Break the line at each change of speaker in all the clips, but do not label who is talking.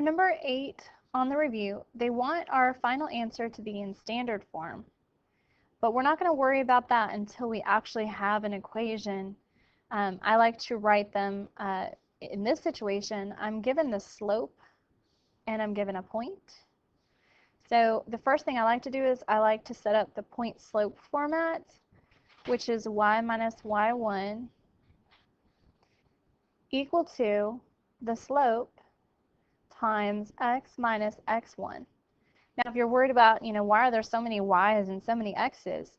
number 8 on the review, they want our final answer to be in standard form. But we're not going to worry about that until we actually have an equation. I like to write them, in this situation, I'm given the slope and I'm given a point. So the first thing I like to do is I like to set up the point slope format, which is y minus y1 equal to the slope times x minus x1. Now, if you're worried about, why are there so many y's and so many x's,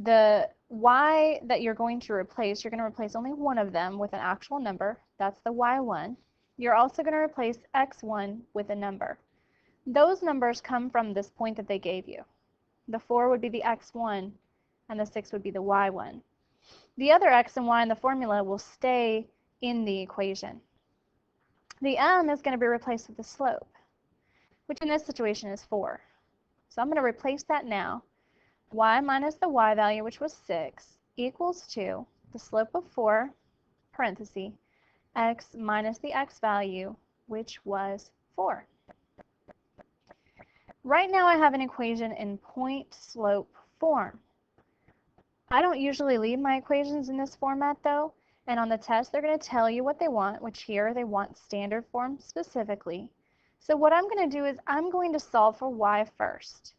the y that you're going to replace, you're going to replace only one of them with an actual number. That's the y1. You're also going to replace x1 with a number. Those numbers come from this point that they gave you. The 4 would be the x1, and the 6 would be the y1. The other x and y in the formula will stay in the equation. The m is going to be replaced with the slope, which in this situation is 4. So I'm going to replace that now. Y minus the y value, which was 6, equals to the slope of 4, parenthesis, x minus the x value, which was 4. Right now I have an equation in point slope form. I don't usually leave my equations in this format though, and on the test they're going to tell you what they want, which here they want standard form specifically. So what I'm going to do is I'm going to solve for y first.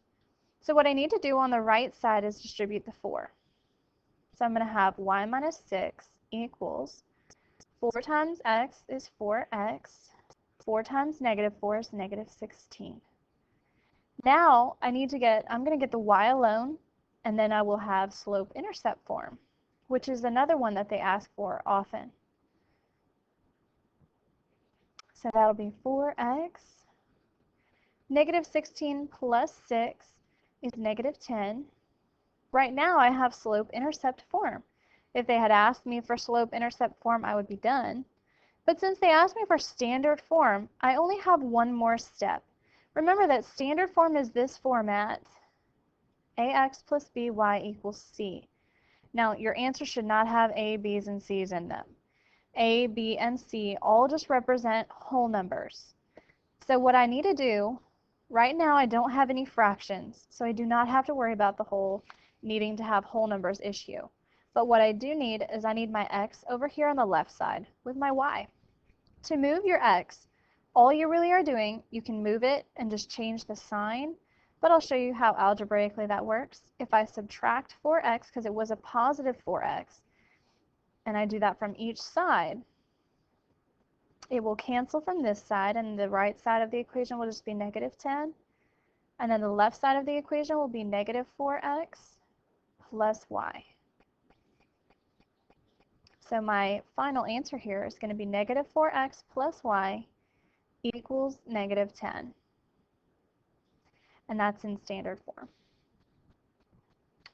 So what I need to do on the right side is distribute the 4. So I'm going to have y minus 6 equals 4 times x is 4x, 4 times negative 4 is negative 16. Now I'm going to get the y alone, and then I will have slope-intercept form, which is another one that they ask for often. So that'll be 4x. Negative 16 plus 6 is negative 10. Right now I have slope-intercept form. If they had asked me for slope-intercept form, I would be done. But since they asked me for standard form, I only have one more step. Remember that standard form is this format, ax plus by equals c. Now, your answer should not have a, b's, and c's in them. A, b, and c all just represent whole numbers. So what I need to do, right now I don't have any fractions, so I do not have to worry about the whole needing to have whole numbers issue. But what I do need is I need my x over here on the left side with my y. To move your x, all you really are doing, you can move it and just change the sign, but I'll show you how algebraically that works. If I subtract 4x, because it was a positive 4x, and I do that from each side, it will cancel from this side, and the right side of the equation will just be negative 10, and then the left side of the equation will be negative 4x plus y. So my final answer here is going to be negative 4x plus y equals negative 10. And that's in standard form.